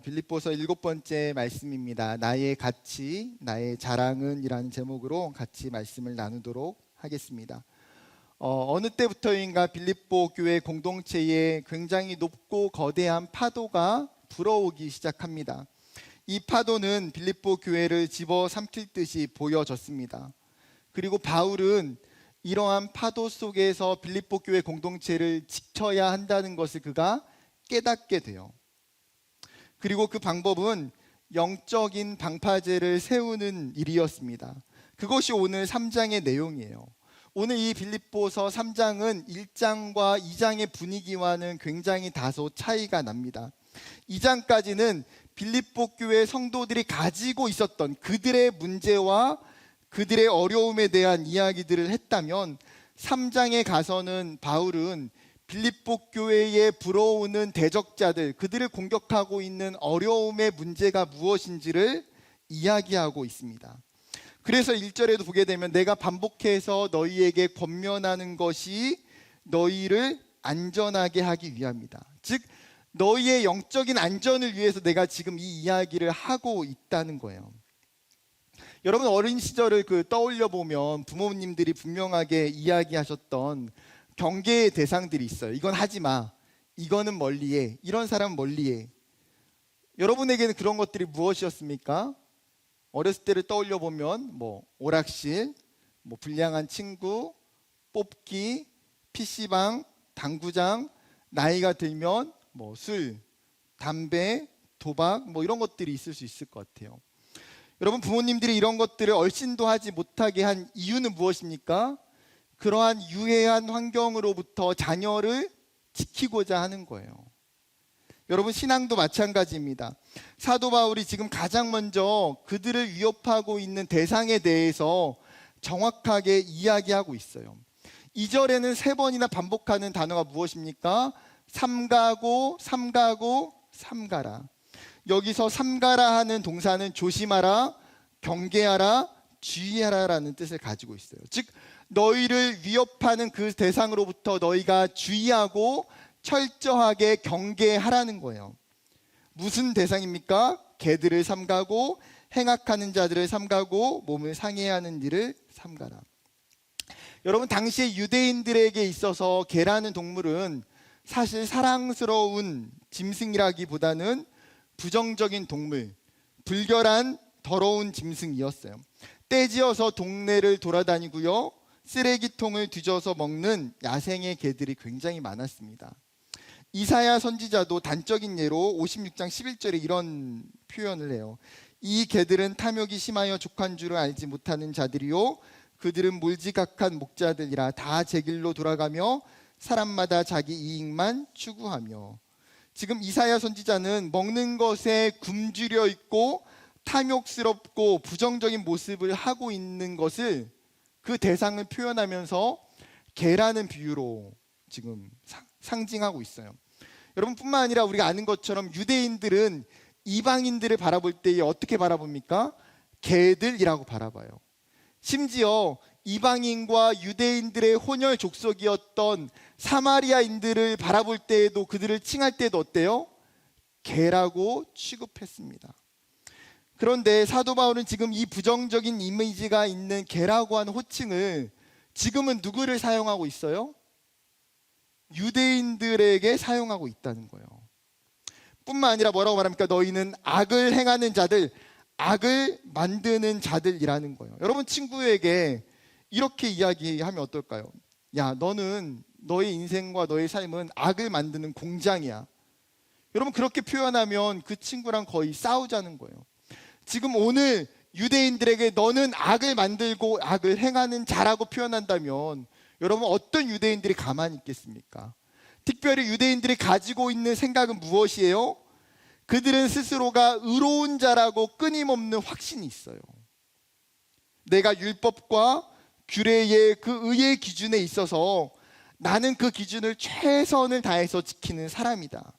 빌립보서 7번째 말씀입니다. 나의 가치, 나의 자랑은 이라는 제목으로 같이 말씀을 나누도록 하겠습니다. 어느 때부터인가 빌립보 교회 공동체에 굉장히 높고 거대한 파도가 불어오기 시작합니다. 이 파도는 빌립보 교회를 집어삼킬 듯이 보여졌습니다. 그리고 바울은 이러한 파도 속에서 빌립보 교회 공동체를 지켜야 한다는 것을 그가 깨닫게 돼요. 그리고 그 방법은 영적인 방파제를 세우는 일이었습니다. 그것이 오늘 3장의 내용이에요. 오늘 이 빌립보서 3장은 1장과 2장의 분위기와는 굉장히 다소 차이가 납니다. 2장까지는 빌립보 교회 성도들이 가지고 있었던 그들의 문제와 그들의 어려움에 대한 이야기들을 했다면 3장에 가서는 바울은 빌립보 교회에 불어오는 대적자들, 그들을 공격하고 있는 어려움의 문제가 무엇인지를 이야기하고 있습니다. 그래서 1절에도 보게 되면 내가 반복해서 너희에게 권면하는 것이 너희를 안전하게 하기 위함이다. 즉 너희의 영적인 안전을 위해서 내가 지금 이 이야기를 하고 있다는 거예요. 여러분 어린 시절을 떠올려 보면 부모님들이 분명하게 이야기하셨던 경계의 대상들이 있어요. 이건 하지 마. 이거는 멀리해. 이런 사람은 멀리해. 여러분에게는 그런 것들이 무엇이었습니까? 어렸을 때를 떠올려 보면 오락실, 불량한 친구, 뽑기, PC방, 당구장, 나이가 들면 술, 담배, 도박 이런 것들이 있을 수 있을 것 같아요. 여러분 부모님들이 이런 것들을 얼씬도 하지 못하게 한 이유는 무엇입니까? 그러한 유해한 환경으로부터 자녀를 지키고자 하는 거예요. 여러분 신앙도 마찬가지입니다. 사도 바울이 지금 가장 먼저 그들을 위협하고 있는 대상에 대해서 정확하게 이야기하고 있어요. 2절에는 3번이나 반복하는 단어가 무엇입니까? 삼가고 삼가고 삼가라. 여기서 삼가라 하는 동사는 조심하라, 경계하라, 주의하라라는 뜻을 가지고 있어요. 즉 너희를 위협하는 그 대상으로부터 너희가 주의하고 철저하게 경계하라는 거예요. 무슨 대상입니까? 개들을 삼가고 행악하는 자들을 삼가고 몸을 상해하는 일을 삼가라. 여러분 당시에 유대인들에게 있어서 개라는 동물은 사실 사랑스러운 짐승이라기보다는 부정적인 동물, 불결한 더러운 짐승이었어요. 떼지어서 동네를 돌아다니고요, 쓰레기통을 뒤져서 먹는 야생의 개들이 굉장히 많았습니다. 이사야 선지자도 단적인 예로 56장 11절에 이런 표현을 해요. 이 개들은 탐욕이 심하여 족한 줄을 알지 못하는 자들이요 그들은 몰지각한 목자들이라 다 제 길로 돌아가며 사람마다 자기 이익만 추구하며. 지금 이사야 선지자는 먹는 것에 굶주려 있고 탐욕스럽고 부정적인 모습을 하고 있는 것을 그 대상을 표현하면서 개라는 비유로 지금 상징하고 있어요. 여러분 뿐만 아니라 우리가 아는 것처럼 유대인들은 이방인들을 바라볼 때 어떻게 바라봅니까? 개들이라고 바라봐요. 심지어 이방인과 유대인들의 혼혈 족속이었던 사마리아인들을 바라볼 때에도 그들을 칭할 때도 어때요? 개라고 취급했습니다. 그런데 사도 바울은 지금 이 부정적인 이미지가 있는 개라고 하는 호칭을 지금은 누구를 사용하고 있어요? 유대인들에게 사용하고 있다는 거예요. 뿐만 아니라 뭐라고 말합니까? 너희는 악을 행하는 자들, 악을 만드는 자들이라는 거예요. 여러분 친구에게 이렇게 이야기하면 어떨까요? 야, 너는 너의 인생과 너의 삶은 악을 만드는 공장이야. 여러분 그렇게 표현하면 그 친구랑 거의 싸우자는 거예요. 지금 오늘 유대인들에게 너는 악을 만들고 악을 행하는 자라고 표현한다면 여러분 어떤 유대인들이 가만히 있겠습니까? 특별히 유대인들이 가지고 있는 생각은 무엇이에요? 그들은 스스로가 의로운 자라고 끊임없는 확신이 있어요. 내가 율법과 규례의 그 의의 기준에 있어서 나는 그 기준을 최선을 다해서 지키는 사람이다.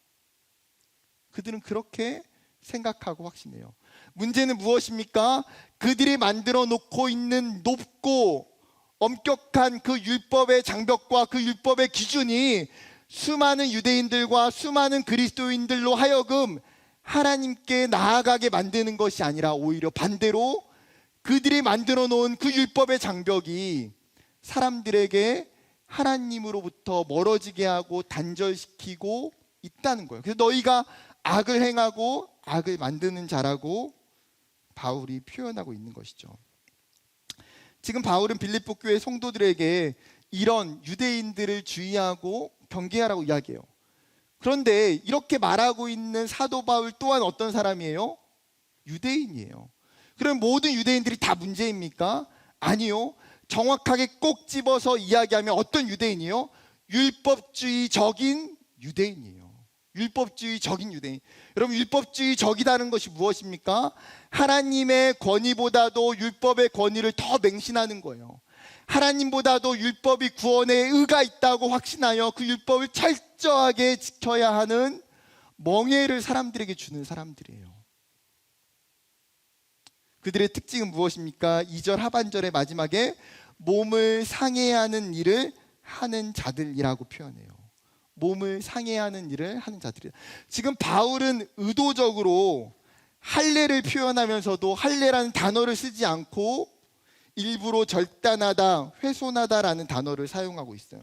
그들은 그렇게 생각하고 확신해요. 문제는 무엇입니까? 그들이 만들어 놓고 있는 높고 엄격한 그 율법의 장벽과 그 율법의 기준이 수많은 유대인들과 수많은 그리스도인들로 하여금 하나님께 나아가게 만드는 것이 아니라 오히려 반대로 그들이 만들어 놓은 그 율법의 장벽이 사람들에게 하나님으로부터 멀어지게 하고 단절시키고 있다는 거예요. 그래서 너희가 악을 행하고 악을 만드는 자라고 바울이 표현하고 있는 것이죠. 지금 바울은 빌립보 교회 성도들에게 이런 유대인들을 주의하고 경계하라고 이야기해요. 그런데 이렇게 말하고 있는 사도 바울 또한 어떤 사람이에요? 유대인이에요. 그럼 모든 유대인들이 다 문제입니까? 아니요. 정확하게 꼭 집어서 이야기하면 어떤 유대인이요? 율법주의적인 유대인이에요. 율법주의적인 유대인. 여러분, 율법주의적이라는 것이 무엇입니까? 하나님의 권위보다도 율법의 권위를 더 맹신하는 거예요. 하나님보다도 율법이 구원의 의가 있다고 확신하여 그 율법을 철저하게 지켜야 하는 멍해를 사람들에게 주는 사람들이에요. 그들의 특징은 무엇입니까? 2절 하반절의 마지막에 몸을 상해하는 일을 하는 자들이라고 표현해요. 몸을 상해하는 일을 하는 자들이다. 지금 바울은 의도적으로 할례를 표현하면서도 할례라는 단어를 쓰지 않고 일부러 절단하다, 훼손하다라는 단어를 사용하고 있어요.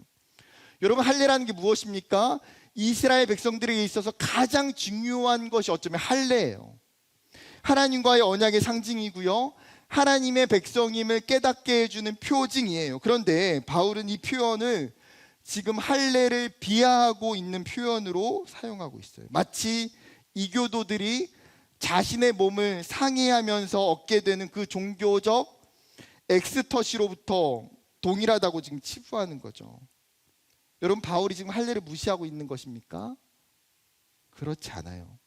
여러분, 할례라는 게 무엇입니까? 이스라엘 백성들에게 있어서 가장 중요한 것이 어쩌면 할례예요. 하나님과의 언약의 상징이고요, 하나님의 백성임을 깨닫게 해주는 표징이에요. 그런데 바울은 이 표현을 지금 할례를 비하하고 있는 표현으로 사용하고 있어요. 마치 이교도들이 자신의 몸을 상해하면서 얻게 되는 그 종교적 엑스터시로부터 동일하다고 지금 치부하는 거죠. 여러분, 바울이 지금 할례를 무시하고 있는 것입니까? 그렇지 않아요.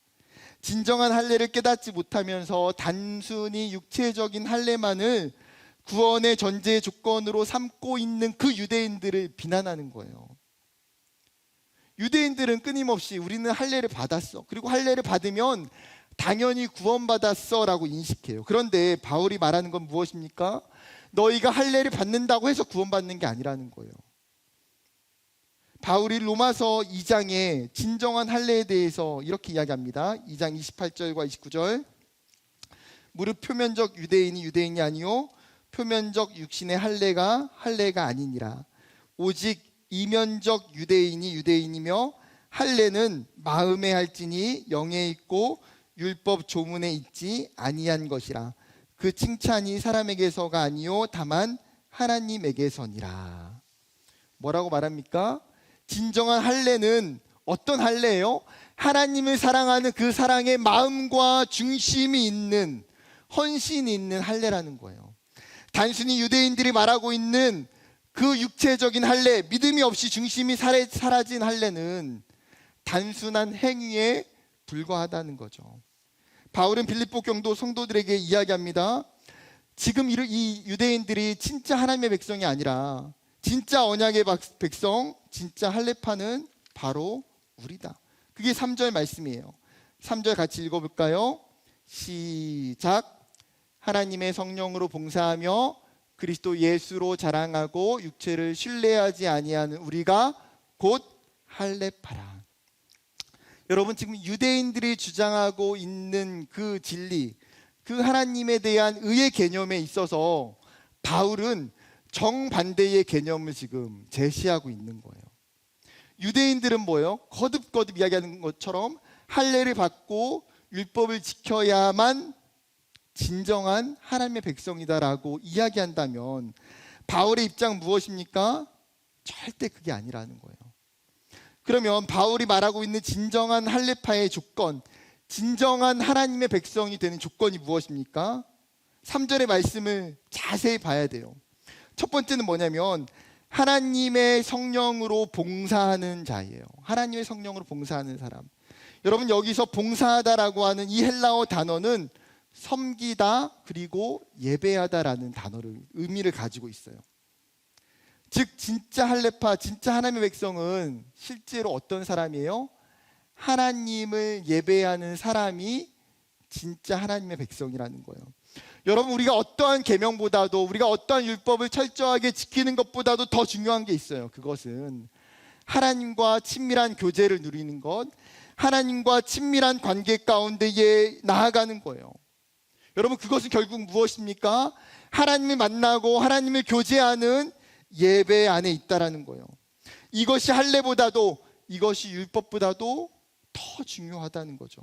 진정한 할례를 깨닫지 못하면서 단순히 육체적인 할례만을 구원의 전제 조건으로 삼고 있는 그 유대인들을 비난하는 거예요. 유대인들은 끊임없이 우리는 할례를 받았어, 그리고 할례를 받으면 당연히 구원받았어 라고 인식해요. 그런데 바울이 말하는 건 무엇입니까? 너희가 할례를 받는다고 해서 구원받는 게 아니라는 거예요. 바울이 로마서 2장에 진정한 할례에 대해서 이렇게 이야기합니다. 2장 28절과 29절. 무릇 표면적 유대인이 유대인이 아니요 표면적 육신의 할례가 아니니라. 오직 이면적 유대인이 유대인이며 할례는 마음에 할지니 영에 있고 율법 조문에 있지 아니한 것이라. 그 칭찬이 사람에게서가 아니요 다만 하나님에게서니라. 뭐라고 말합니까? 진정한 할례는 어떤 할례예요? 하나님을 사랑하는 그 사랑의 마음과 중심이 있는, 헌신이 있는 할례라는 거예요. 단순히 유대인들이 말하고 있는 그 육체적인 할례, 믿음이 없이 중심이 사라진 할례는 단순한 행위에 불과하다는 거죠. 바울은 빌립보 경도 성도들에게 이야기합니다. 지금 이 유대인들이 진짜 하나님의 백성이 아니라 진짜 언약의 백성, 진짜 할례파는 바로 우리다. 그게 3절 말씀이에요. 3절 같이 읽어볼까요? 시작. 하나님의 성령으로 봉사하며 그리스도 예수로 자랑하고 육체를 신뢰하지 아니하는 우리가 곧 할례파라. 여러분, 지금 유대인들이 주장하고 있는 그 진리, 그 하나님에 대한 의의 개념에 있어서 바울은 정반대의 개념을 지금 제시하고 있는 거예요. 유대인들은 뭐예요? 거듭거듭 이야기하는 것처럼 할례를 받고 율법을 지켜야만 진정한 하나님의 백성이다라고 이야기한다면 바울의 입장은 무엇입니까? 절대 그게 아니라는 거예요. 그러면 바울이 말하고 있는 진정한 할례파의 조건, 진정한 하나님의 백성이 되는 조건이 무엇입니까? 3절의 말씀을 자세히 봐야 돼요. 첫 번째는 뭐냐면 하나님의 성령으로 봉사하는 자예요. 하나님의 성령으로 봉사하는 사람. 여러분, 여기서 봉사하다라고 하는 이 헬라어 단어는 섬기다 그리고 예배하다라는 단어를 의미를 가지고 있어요. 즉 진짜 할례파, 진짜 하나님의 백성은 실제로 어떤 사람이에요? 하나님을 예배하는 사람이 진짜 하나님의 백성이라는 거예요. 여러분, 우리가 어떠한 계명보다도, 우리가 어떠한 율법을 철저하게 지키는 것보다도 더 중요한 게 있어요. 그것은 하나님과 친밀한 교제를 누리는 것, 하나님과 친밀한 관계 가운데에 나아가는 거예요. 여러분, 그것은 결국 무엇입니까? 하나님을 만나고 하나님을 교제하는 예배 안에 있다라는 거예요. 이것이 할례보다도, 이것이 율법보다도 더 중요하다는 거죠.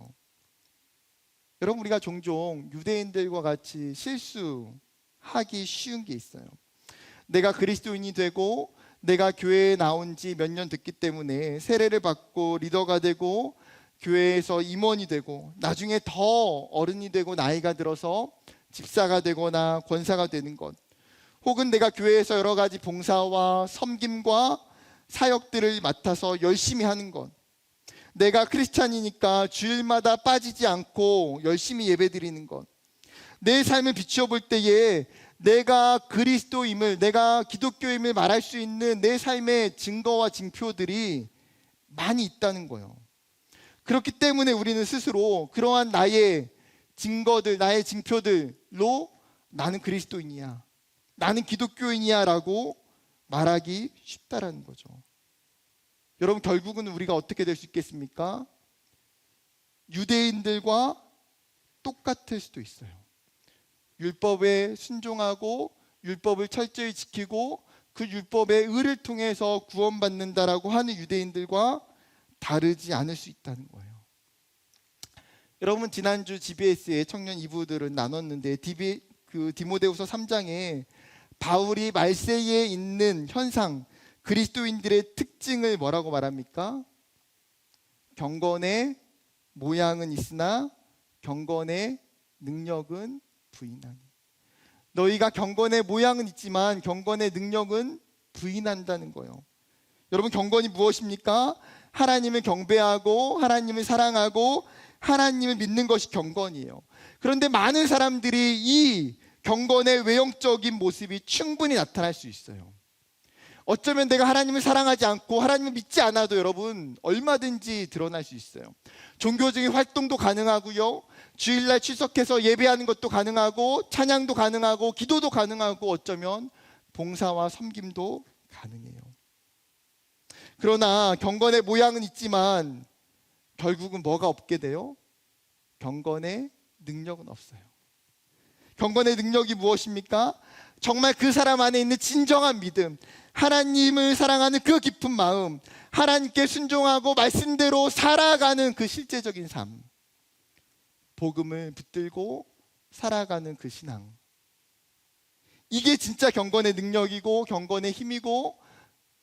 여러분, 우리가 종종 유대인들과 같이 실수하기 쉬운 게 있어요. 내가 그리스도인이 되고 내가 교회에 나온 지 몇 년 됐기 때문에 세례를 받고 리더가 되고 교회에서 임원이 되고 나중에 더 어른이 되고 나이가 들어서 집사가 되거나 권사가 되는 것, 혹은 내가 교회에서 여러 가지 봉사와 섬김과 사역들을 맡아서 열심히 하는 것, 내가 크리스찬이니까 주일마다 빠지지 않고 열심히 예배드리는 것, 내 삶을 비추어 볼 때에 내가 그리스도임을, 내가 기독교임을 말할 수 있는 내 삶의 증거와 징표들이 많이 있다는 거예요. 그렇기 때문에 우리는 스스로 그러한 나의 증거들, 나의 징표들로 나는 그리스도인이야, 나는 기독교인이야 라고 말하기 쉽다라는 거죠. 여러분, 결국은 우리가 어떻게 될 수 있겠습니까? 유대인들과 똑같을 수도 있어요. 율법에 순종하고 율법을 철저히 지키고 그 율법의 의를 통해서 구원받는다라고 하는 유대인들과 다르지 않을 수 있다는 거예요. 여러분, 지난주 GBS의 청년 2부들은 나눴는데 디모데후서 3장에 바울이 말세에 있는 현상, 그리스도인들의 특징을 뭐라고 말합니까? 경건의 모양은 있으나 경건의 능력은 부인하니. 너희가 경건의 모양은 있지만 경건의 능력은 부인한다는 거예요. 여러분, 경건이 무엇입니까? 하나님을 경배하고 하나님을 사랑하고 하나님을 믿는 것이 경건이에요. 그런데 많은 사람들이 이 경건의 외형적인 모습이 충분히 나타날 수 있어요. 어쩌면 내가 하나님을 사랑하지 않고 하나님을 믿지 않아도 여러분 얼마든지 드러날 수 있어요. 종교적인 활동도 가능하고요, 주일날 출석해서 예배하는 것도 가능하고 찬양도 가능하고 기도도 가능하고 어쩌면 봉사와 섬김도 가능해요. 그러나 경건의 모양은 있지만 결국은 뭐가 없게 돼요? 경건의 능력은 없어요. 경건의 능력이 무엇입니까? 정말 그 사람 안에 있는 진정한 믿음, 하나님을 사랑하는 그 깊은 마음, 하나님께 순종하고 말씀대로 살아가는 그 실제적인 삶, 복음을 붙들고 살아가는 그 신앙, 이게 진짜 경건의 능력이고 경건의 힘이고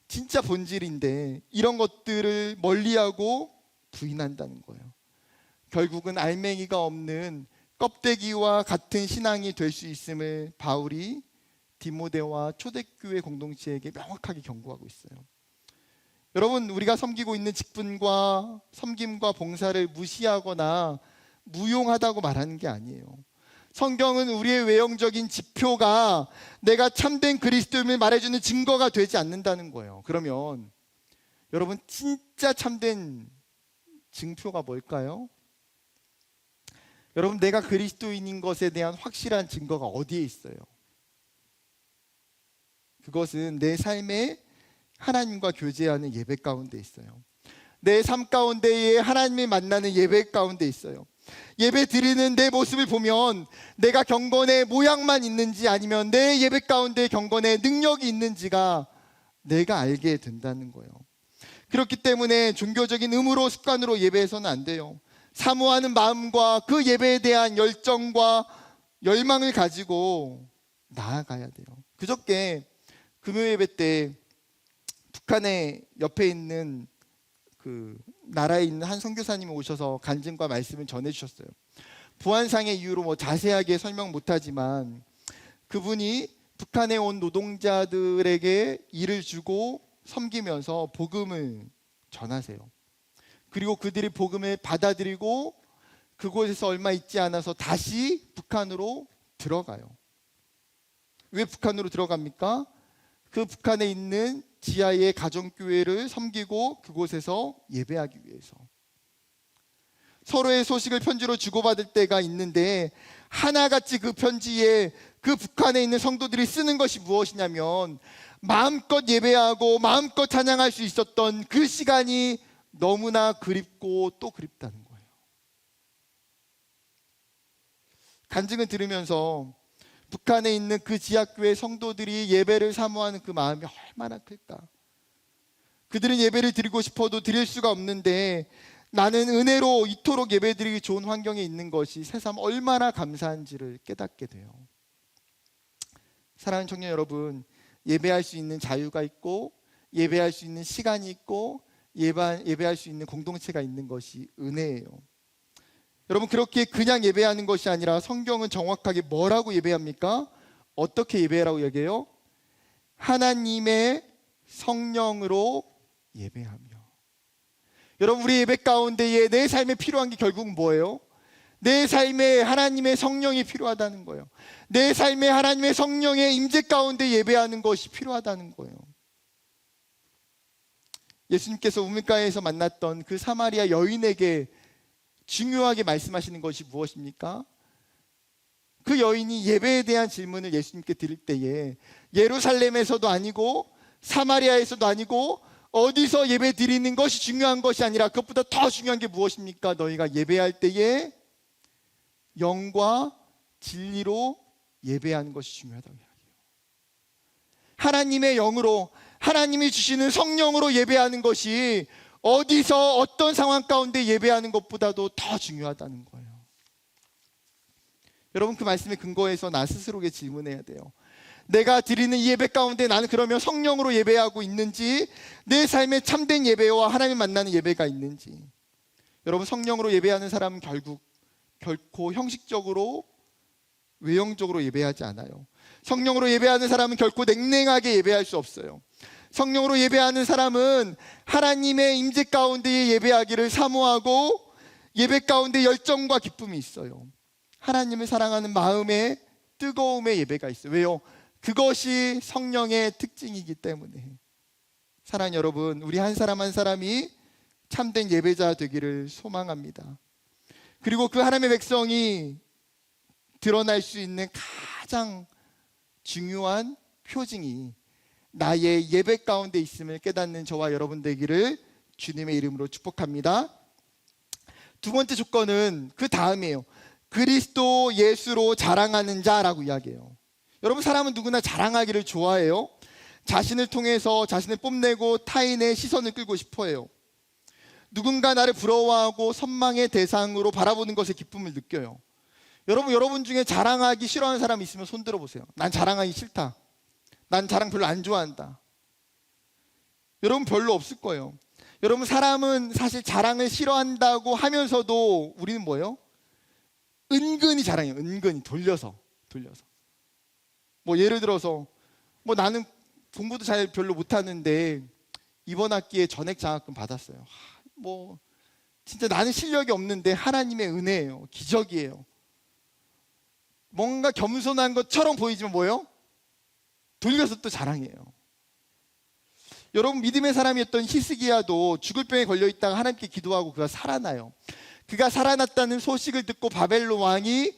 진짜 본질인데, 이런 것들을 멀리하고 부인한다는 거예요. 결국은 알맹이가 없는 껍데기와 같은 신앙이 될 수 있음을 바울이 디모데와 초대교회 공동체에게 명확하게 경고하고 있어요. 여러분, 우리가 섬기고 있는 직분과 섬김과 봉사를 무시하거나 무용하다고 말하는 게 아니에요. 성경은 우리의 외형적인 지표가 내가 참된 그리스도임을 말해주는 증거가 되지 않는다는 거예요. 그러면 여러분, 진짜 참된 증표가 뭘까요? 여러분, 내가 그리스도인인 것에 대한 확실한 증거가 어디에 있어요? 그것은 내 삶에 하나님과 교제하는 예배 가운데 있어요. 내 삶 가운데에 하나님을 만나는 예배 가운데 있어요. 예배 드리는 내 모습을 보면 내가 경건의 모양만 있는지 아니면 내 예배 가운데 경건의 능력이 있는지가 내가 알게 된다는 거예요. 그렇기 때문에 종교적인 의무로 습관으로 예배해서는 안 돼요. 사모하는 마음과 그 예배에 대한 열정과 열망을 가지고 나아가야 돼요. 그저께 금요 예배 때 북한의 옆에 있는 그 나라에 있는 한 선교사님이 오셔서 간증과 말씀을 전해주셨어요. 부안상의 이유로 뭐 자세하게 설명 못하지만 그분이 북한에 온 노동자들에게 일을 주고 섬기면서 복음을 전하세요. 그리고 그들이 복음을 받아들이고 그곳에서 얼마 있지 않아서 다시 북한으로 들어가요. 왜 북한으로 들어갑니까? 그 북한에 있는 지하의 가정교회를 섬기고 그곳에서 예배하기 위해서. 서로의 소식을 편지로 주고받을 때가 있는데 하나같이 그 편지에 그 북한에 있는 성도들이 쓰는 것이 무엇이냐면 마음껏 예배하고 마음껏 찬양할 수 있었던 그 시간이 너무나 그립고 또 그립다는 거예요. 간증을 들으면서 북한에 있는 그 지하교회 성도들이 예배를 사모하는 그 마음이 얼마나 클까. 그들은 예배를 드리고 싶어도 드릴 수가 없는데 나는 은혜로 이토록 예배드리기 좋은 환경에 있는 것이 새삼 얼마나 감사한지를 깨닫게 돼요. 사랑하는 청년 여러분, 예배할 수 있는 자유가 있고 예배할 수 있는 시간이 있고 예배할 수 있는 공동체가 있는 것이 은혜예요. 여러분, 그렇게 그냥 예배하는 것이 아니라 성경은 정확하게 뭐라고 예배합니까? 어떻게 예배라고 얘기해요? 하나님의 성령으로 예배하며. 여러분, 우리 예배 가운데에 내 삶에 필요한 게 결국 뭐예요? 내 삶에 하나님의 성령이 필요하다는 거예요. 내 삶에 하나님의 성령의 임재 가운데 예배하는 것이 필요하다는 거예요. 예수님께서 우물가에서 만났던 그 사마리아 여인에게 중요하게 말씀하시는 것이 무엇입니까? 그 여인이 예배에 대한 질문을 예수님께 드릴 때에 예루살렘에서도 아니고 사마리아에서도 아니고 어디서 예배 드리는 것이 중요한 것이 아니라 그것보다 더 중요한 게 무엇입니까? 너희가 예배할 때에 영과 진리로 예배하는 것이 중요하다고 이야기해요. 하나님의 영으로, 하나님이 주시는 성령으로 예배하는 것이 어디서 어떤 상황 가운데 예배하는 것보다도 더 중요하다는 거예요. 여러분, 그 말씀에 근거해서 나 스스로에게 질문해야 돼요. 내가 드리는 이 예배 가운데 나는 그러면 성령으로 예배하고 있는지, 내 삶에 참된 예배와 하나님 만나는 예배가 있는지. 여러분, 성령으로 예배하는 사람은 결코 형식적으로 외형적으로 예배하지 않아요. 성령으로 예배하는 사람은 결코 냉랭하게 예배할 수 없어요. 성령으로 예배하는 사람은 하나님의 임재 가운데에 예배하기를 사모하고 예배 가운데 열정과 기쁨이 있어요. 하나님을 사랑하는 마음에 뜨거움의 예배가 있어요. 왜요? 그것이 성령의 특징이기 때문에. 사랑하는 여러분, 우리 한 사람 한 사람이 참된 예배자 되기를 소망합니다. 그리고 그 하나님의 백성이 드러날 수 있는 가장 중요한 표징이 나의 예배 가운데 있음을 깨닫는 저와 여러분 되기를 주님의 이름으로 축복합니다. 두 번째 조건은 그 다음이에요. 그리스도 예수로 자랑하는 자라고 이야기해요. 여러분, 사람은 누구나 자랑하기를 좋아해요. 자신을 통해서 자신을 뽐내고 타인의 시선을 끌고 싶어해요. 누군가 나를 부러워하고 선망의 대상으로 바라보는 것에 기쁨을 느껴요. 여러분 중에 자랑하기 싫어하는 사람 있으면 손 들어보세요. 난 자랑하기 싫다. 난 자랑 별로 안 좋아한다. 여러분, 별로 없을 거예요. 여러분, 사람은 사실 자랑을 싫어한다고 하면서도 우리는 뭐예요? 은근히 자랑해요. 은근히 돌려서. 뭐 예를 들어서 나는 공부도 잘 별로 못하는데 이번 학기에 전액 장학금 받았어요. 진짜 나는 실력이 없는데 하나님의 은혜예요. 기적이에요. 뭔가 겸손한 것처럼 보이지만 뭐예요? 돌려서 또 자랑해요. 여러분, 믿음의 사람이었던 히스기야도 죽을 병에 걸려있다가 하나님께 기도하고 그가 살아나요. 그가 살아났다는 소식을 듣고 바벨론 왕이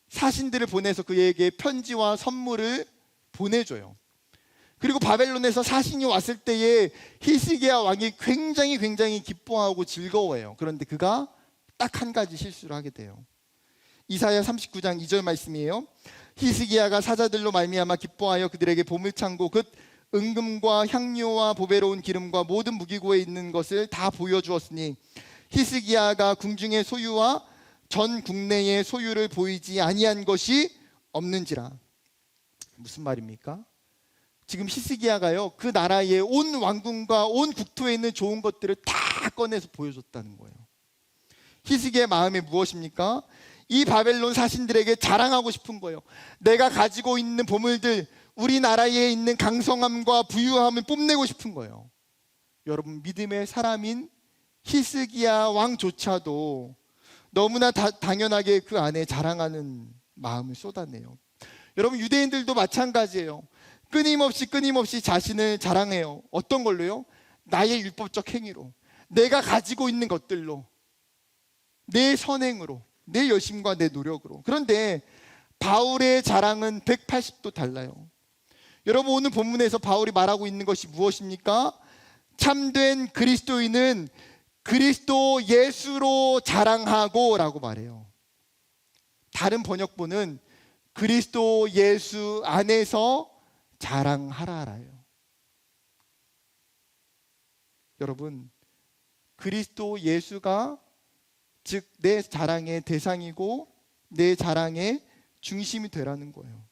사신들을 보내서 그에게 편지와 선물을 보내줘요. 그리고 바벨론에서 사신이 왔을 때에 히스기야 왕이 굉장히 기뻐하고 즐거워해요. 그런데 그가 딱 한 가지 실수를 하게 돼요. 이사야 39장 2절 말씀이에요. 히스기야가 사자들로 말미암아 기뻐하여 그들에게 보물창고 곧 은금과 향료와 보배로운 기름과 모든 무기고에 있는 것을 다 보여주었으니 히스기야가 궁중의 소유와 전 국내의 소유를 보이지 아니한 것이 없는지라. 무슨 말입니까? 지금 히스기야가요, 그 나라의 온 왕궁과 온 국토에 있는 좋은 것들을 다 꺼내서 보여줬다는 거예요. 히스기야의 마음에 무엇입니까? 이 바벨론 사신들에게 자랑하고 싶은 거예요. 내가 가지고 있는 보물들, 우리나라에 있는 강성함과 부유함을 뽐내고 싶은 거예요. 여러분, 믿음의 사람인 히스기야 왕조차도 너무나 당연하게 그 안에 자랑하는 마음을 쏟아내요. 여러분, 유대인들도 마찬가지예요. 끊임없이 자신을 자랑해요. 어떤 걸로요? 나의 율법적 행위로, 내가 가지고 있는 것들로, 내 선행으로, 내 열심과 내 노력으로. 그런데 바울의 자랑은 180도 달라요. 여러분, 오늘 본문에서 바울이 말하고 있는 것이 무엇입니까? 참된 그리스도인은 그리스도 예수로 자랑하고 라고 말해요. 다른 번역본은 그리스도 예수 안에서 자랑하라라요. 여러분, 그리스도 예수가 즉 내 자랑의 대상이고 내 자랑의 중심이 되라는 거예요.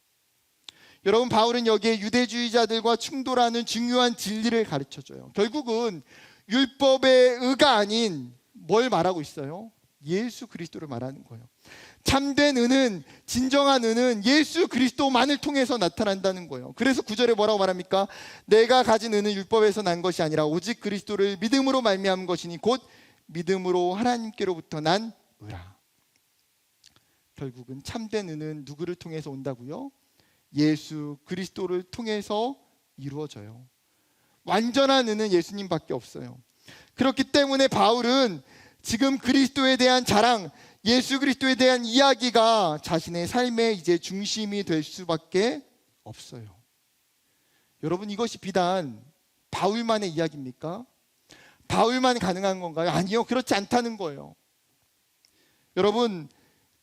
여러분, 바울은 여기에 유대주의자들과 충돌하는 중요한 진리를 가르쳐줘요. 결국은 율법의 의가 아닌 뭘 말하고 있어요? 예수 그리스도를 말하는 거예요. 참된 의는, 진정한 의는 예수 그리스도만을 통해서 나타난다는 거예요. 그래서 9절에 뭐라고 말합니까? 내가 가진 의는 율법에서 난 것이 아니라 오직 그리스도를 믿음으로 말미암은 것이니 곧 믿음으로 하나님께로부터 난 의라. 결국은 참된 의는 누구를 통해서 온다고요? 예수 그리스도를 통해서 이루어져요. 완전한 의는 예수님밖에 없어요. 그렇기 때문에 바울은 지금 그리스도에 대한 자랑, 예수 그리스도에 대한 이야기가 자신의 삶의 이제 중심이 될 수밖에 없어요. 여러분, 이것이 비단 바울만의 이야기입니까? 바울만 가능한 건가요? 아니요, 그렇지 않다는 거예요. 여러분,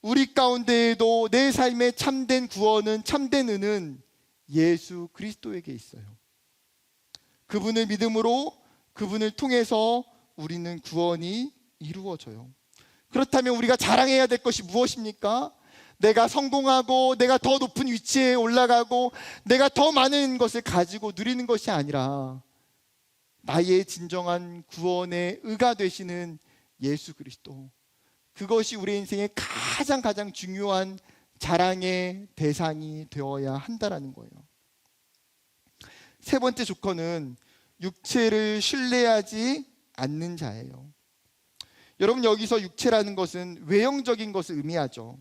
우리 가운데에도 내 삶의 참된 구원은, 참된 의는 예수 그리스도에게 있어요. 그분을 믿음으로, 그분을 통해서 우리는 구원이 이루어져요. 그렇다면 우리가 자랑해야 될 것이 무엇입니까? 내가 성공하고 내가 더 높은 위치에 올라가고 내가 더 많은 것을 가지고 누리는 것이 아니라 나의 진정한 구원의 의가 되시는 예수 그리스도, 그것이 우리 인생의 가장 중요한 자랑의 대상이 되어야 한다라는 거예요. 세 번째 조건은 육체를 신뢰하지 않는 자예요. 여러분, 여기서 육체라는 것은 외형적인 것을 의미하죠.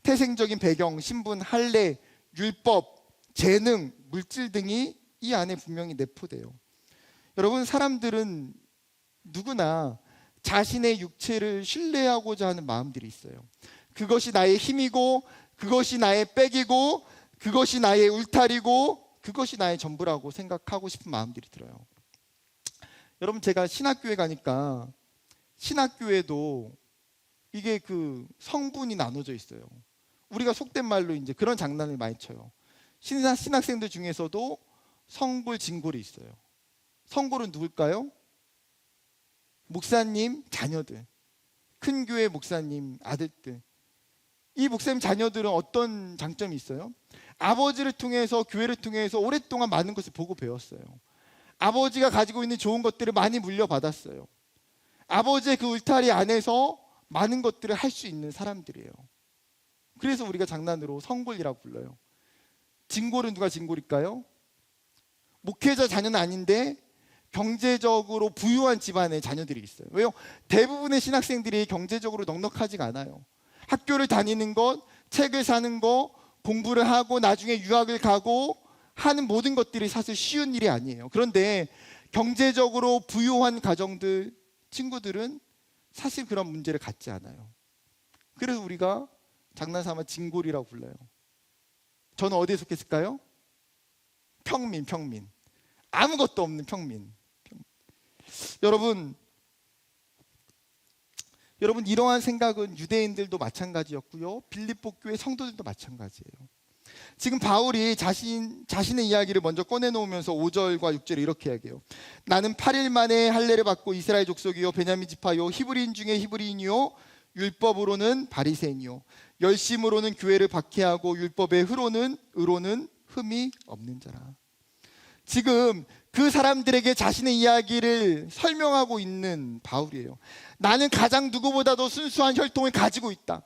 태생적인 배경, 신분, 할례, 율법, 재능, 물질 등이 이 안에 분명히 내포돼요. 여러분, 사람들은 누구나 자신의 육체를 신뢰하고자 하는 마음들이 있어요. 그것이 나의 힘이고, 그것이 나의 백이고, 그것이 나의 울타리고, 그것이 나의 전부라고 생각하고 싶은 마음들이 들어요. 여러분, 제가 신학교에 가니까 신학교에도 이게 그 성분이 나눠져 있어요. 우리가 속된 말로 이제 그런 장난을 많이 쳐요. 신학생들 중에서도 성골, 진골이 있어요. 성골은 누굴까요? 목사님 자녀들, 큰 교회 목사님 아들들. 이 목사님 자녀들은 어떤 장점이 있어요? 아버지를 통해서, 교회를 통해서 오랫동안 많은 것을 보고 배웠어요. 아버지가 가지고 있는 좋은 것들을 많이 물려받았어요. 아버지의 그 울타리 안에서 많은 것들을 할 수 있는 사람들이에요. 그래서 우리가 장난으로 성골이라고 불러요. 진골은 누가 진골일까요? 목회자 자녀는 아닌데 경제적으로 부유한 집안의 자녀들이 있어요. 왜요? 대부분의 신학생들이 경제적으로 넉넉하지가 않아요. 학교를 다니는 것, 책을 사는 것, 공부를 하고 나중에 유학을 가고 하는 모든 것들이 사실 쉬운 일이 아니에요. 그런데 경제적으로 부유한 가정들, 친구들은 사실 그런 문제를 갖지 않아요. 그래서 우리가 장난삼아 진골이라고 불러요. 저는 어디에 속했을까요? 평민. 아무것도 없는 평민. 여러분, 이러한 생각은 유대인들도 마찬가지였고요, 빌립보 교회 성도들도 마찬가지예요. 지금 바울이 자신의 이야기를 먼저 꺼내놓으면서 5절과 6절에 이렇게 이야기해요. 나는 8일 만에 할례를 받고 이스라엘 족속이요 베냐민 지파요 히브리인 중에 히브리인이요 율법으로는 바리새인이요 열심으로는 교회를 박해하고 율법의 의로는 흠이 없는 자라. 지금 그 사람들에게 자신의 이야기를 설명하고 있는 바울이에요. 나는 가장 누구보다도 순수한 혈통을 가지고 있다.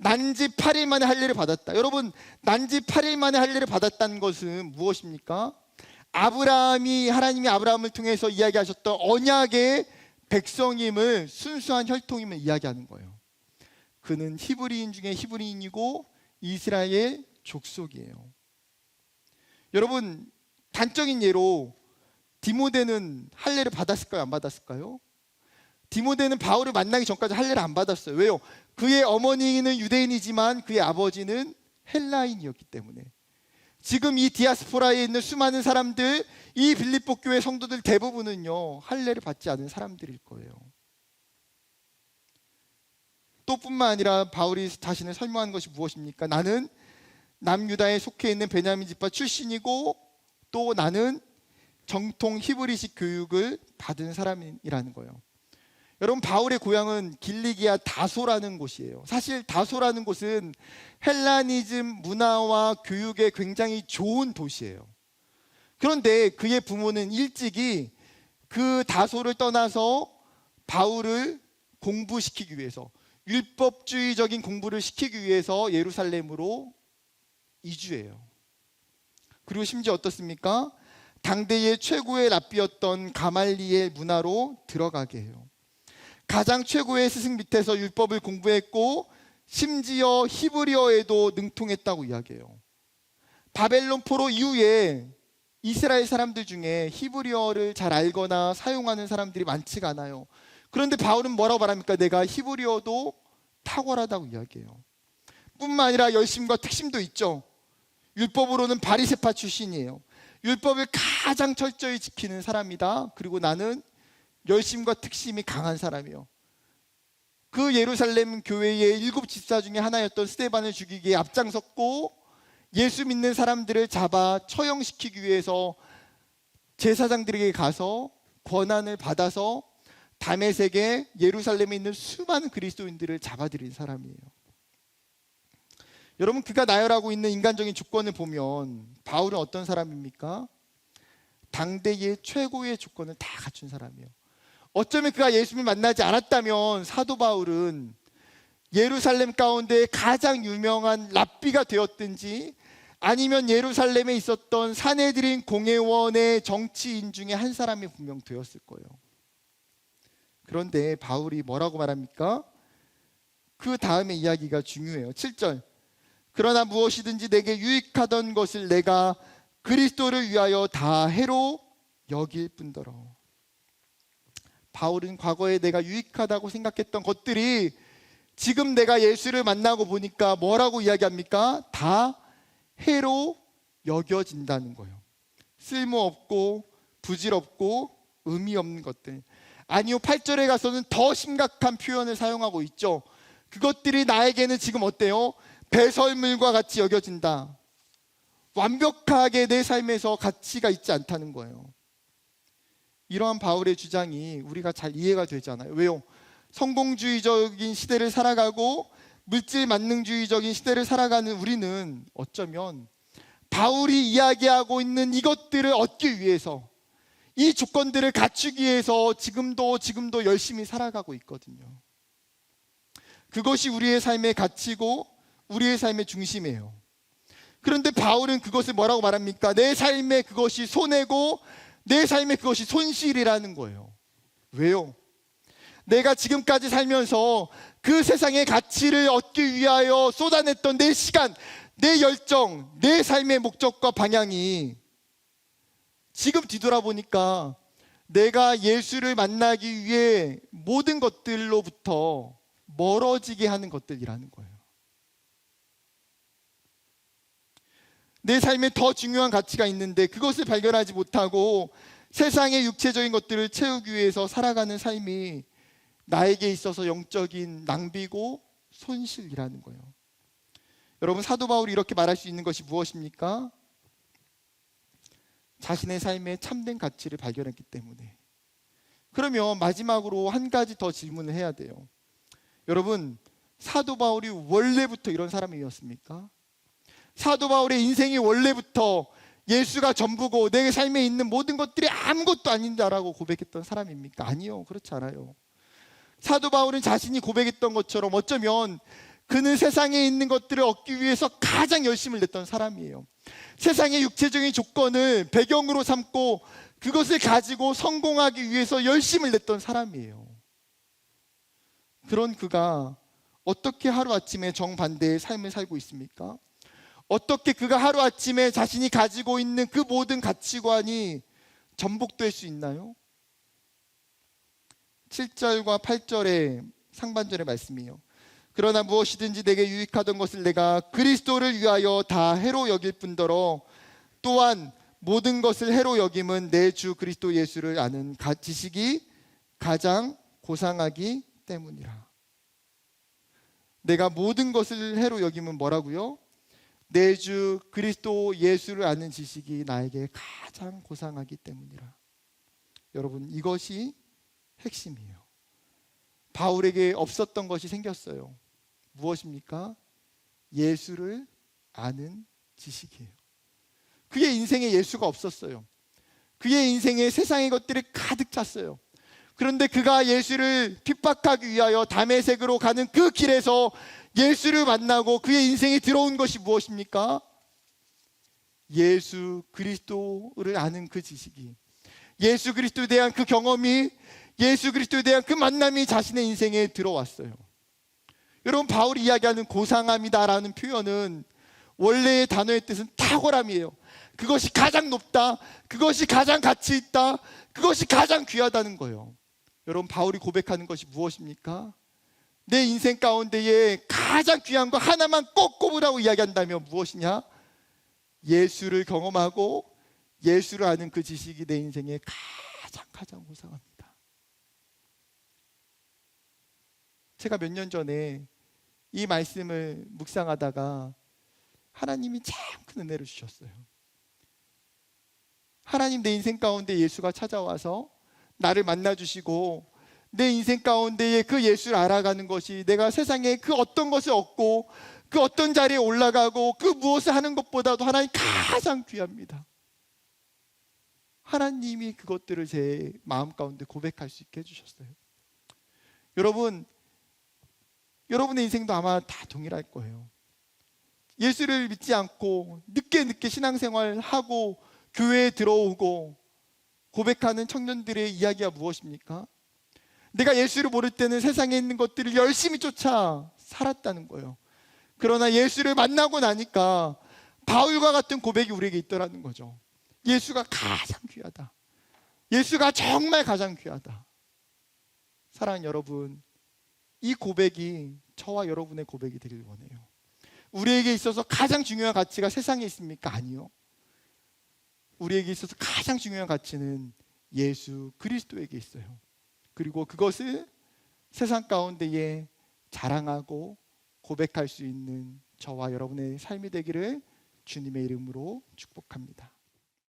난지 8일 만에 할례를 받았다. 여러분, 난지 8일 만에 할례를 받았다는 것은 무엇입니까? 하나님이 아브라함을 통해서 이야기하셨던 언약의 백성임을, 순수한 혈통임을 이야기하는 거예요. 그는 히브리인 중에 히브리인이고 이스라엘 족속이에요. 여러분, 단적인 예로 디모데는 할례를 받았을까요? 안 받았을까요? 디모데는 바울을 만나기 전까지 할례를 안 받았어요. 왜요? 그의 어머니는 유대인이지만 그의 아버지는 헬라인이었기 때문에. 지금 이 디아스포라에 있는 수많은 사람들, 이 빌립보 교회 성도들 대부분은요 할례를 받지 않은 사람들일 거예요. 또 뿐만 아니라 바울이 자신을 설명하는 것이 무엇입니까? 나는 남유다에 속해 있는 베냐민 지파 출신이고 또 나는 정통 히브리식 교육을 받은 사람이라는 거예요. 여러분, 바울의 고향은 길리기아 다소라는 곳이에요. 사실 다소라는 곳은 헬라니즘 문화와 교육에 굉장히 좋은 도시예요. 그런데 그의 부모는 일찍이 그 다소를 떠나서 바울을 공부시키기 위해서, 율법주의적인 공부를 시키기 위해서 예루살렘으로 이주해요. 그리고 심지어 어떻습니까? 당대의 최고의 랍비였던 가말리엘 문화로 들어가게 해요. 가장 최고의 스승 밑에서 율법을 공부했고 심지어 히브리어에도 능통했다고 이야기해요. 바벨론 포로 이후에 이스라엘 사람들 중에 히브리어를 잘 알거나 사용하는 사람들이 많지가 않아요. 그런데 바울은 뭐라고 말합니까? 내가 히브리어도 탁월하다고 이야기해요. 뿐만 아니라 열심과 특심도 있죠. 율법으로는 바리새파 출신이에요. 율법을 가장 철저히 지키는 사람이다. 그리고 나는 열심과 특심이 강한 사람이에요. 그 예루살렘 교회의 7 집사 중에 하나였던 스데반을 죽이기에 앞장섰고 예수 믿는 사람들을 잡아 처형시키기 위해서 제사장들에게 가서 권한을 받아서 다메섹에 예루살렘에 있는 수많은 그리스도인들을 잡아들인 사람이에요. 여러분, 그가 나열하고 있는 인간적인 조건을 보면 바울은 어떤 사람입니까? 당대의 최고의 조건을 다 갖춘 사람이에요. 어쩌면 그가 예수님을 만나지 않았다면 사도 바울은 예루살렘 가운데 가장 유명한 랍비가 되었든지 아니면 예루살렘에 있었던 사내들인 공회원의 정치인 중에 한 사람이 분명 되었을 거예요. 그런데 바울이 뭐라고 말합니까? 그 다음에 이야기가 중요해요. 7절. 그러나 무엇이든지 내게 유익하던 것을 내가 그리스도를 위하여 다 해로 여길 뿐더러. 바울은 과거에 내가 유익하다고 생각했던 것들이 지금 내가 예수를 만나고 보니까 뭐라고 이야기합니까? 다 해로 여겨진다는 거예요. 쓸모없고 부질없고 의미 없는 것들. 아니요, 8절에 가서는 더 심각한 표현을 사용하고 있죠. 그것들이 나에게는 지금 어때요? 배설물과 같이 여겨진다. 완벽하게 내 삶에서 가치가 있지 않다는 거예요. 이러한 바울의 주장이 우리가 잘 이해가 되잖아요. 왜요? 성공주의적인 시대를 살아가고 물질 만능주의적인 시대를 살아가는 우리는 어쩌면 바울이 이야기하고 있는 이것들을 얻기 위해서, 이 조건들을 갖추기 위해서 지금도 열심히 살아가고 있거든요. 그것이 우리의 삶의 가치고 우리의 삶의 중심이에요. 그런데 바울은 그것을 뭐라고 말합니까? 내 삶에 그것이 손해고 내 삶에 그것이 손실이라는 거예요. 왜요? 내가 지금까지 살면서 그 세상의 가치를 얻기 위하여 쏟아냈던 내 시간, 내 열정, 내 삶의 목적과 방향이 지금 뒤돌아보니까 내가 예수를 만나기 위해 모든 것들로부터 멀어지게 하는 것들이라는 거예요. 내 삶에 더 중요한 가치가 있는데 그것을 발견하지 못하고 세상의 육체적인 것들을 채우기 위해서 살아가는 삶이 나에게 있어서 영적인 낭비고 손실이라는 거예요. 여러분, 사도 바울이 이렇게 말할 수 있는 것이 무엇입니까? 자신의 삶에 참된 가치를 발견했기 때문에. 그러면 마지막으로 한 가지 더 질문을 해야 돼요. 여러분, 사도 바울이 원래부터 이런 사람이었습니까? 사도 바울의 인생이 원래부터 예수가 전부고 내 삶에 있는 모든 것들이 아무것도 아닌다라고 고백했던 사람입니까? 아니요, 그렇지 않아요. 사도 바울은 자신이 고백했던 것처럼 어쩌면 그는 세상에 있는 것들을 얻기 위해서 가장 열심을 냈던 사람이에요. 세상의 육체적인 조건을 배경으로 삼고 그것을 가지고 성공하기 위해서 열심을 냈던 사람이에요. 그런 그가 어떻게 하루아침에 정반대의 삶을 살고 있습니까? 어떻게 그가 하루아침에 자신이 가지고 있는 그 모든 가치관이 전복될 수 있나요? 7절과 8절의 상반절의 말씀이에요. 그러나 무엇이든지 내게 유익하던 것을 내가 그리스도를 위하여 다 해로 여길 뿐더러 또한 모든 것을 해로 여김은 내 주 그리스도 예수를 아는 지식이 가장 고상하기 때문이라. 내가 모든 것을 해로 여기면 뭐라고요? 내 주 그리스도 예수를 아는 지식이 나에게 가장 고상하기 때문이라. 여러분, 이것이 핵심이에요. 바울에게 없었던 것이 생겼어요. 무엇입니까? 예수를 아는 지식이에요. 그의 인생에 예수가 없었어요. 그의 인생에 세상의 것들이 가득 찼어요. 그런데 그가 예수를 핍박하기 위하여 다메섹으로 가는 그 길에서 예수를 만나고 그의 인생에 들어온 것이 무엇입니까? 예수 그리스도를 아는 그 지식이, 예수 그리스도에 대한 그 경험이, 예수 그리스도에 대한 그 만남이 자신의 인생에 들어왔어요. 여러분, 바울이 이야기하는 고상함이다라는 표현은 원래의 단어의 뜻은 탁월함이에요. 그것이 가장 높다, 그것이 가장 가치 있다, 그것이 가장 귀하다는 거예요. 여러분, 바울이 고백하는 것이 무엇입니까? 내 인생 가운데에 가장 귀한 거 하나만 꼭 꼽으라고 이야기한다면 무엇이냐? 예수를 경험하고 예수를 아는 그 지식이 내 인생에 가장 고상합니다. 제가 몇 년 전에 이 말씀을 묵상하다가 하나님이 참 큰 은혜를 주셨어요. 하나님, 내 인생 가운데 예수가 찾아와서 나를 만나주시고 내 인생 가운데에 그 예수를 알아가는 것이 내가 세상에 그 어떤 것을 얻고 그 어떤 자리에 올라가고 그 무엇을 하는 것보다도 하나님 가장 귀합니다. 하나님이 그것들을 제 마음 가운데 고백할 수 있게 해주셨어요. 여러분, 여러분의 인생도 아마 다 동일할 거예요. 예수를 믿지 않고 늦게 신앙생활 하고 교회에 들어오고 고백하는 청년들의 이야기가 무엇입니까? 내가 예수를 모를 때는 세상에 있는 것들을 열심히 쫓아 살았다는 거예요. 그러나 예수를 만나고 나니까 바울과 같은 고백이 우리에게 있더라는 거죠. 예수가 가장 귀하다. 예수가 정말 가장 귀하다. 사랑하는 여러분, 이 고백이 저와 여러분의 고백이 되길 원해요. 우리에게 있어서 가장 중요한 가치가 세상에 있습니까? 아니요. 우리에게 있어서 가장 중요한 가치는 예수 그리스도에게 있어요. 그리고 그것을 세상 가운데에 자랑하고 고백할 수 있는 저와 여러분의 삶이 되기를 주님의 이름으로 축복합니다.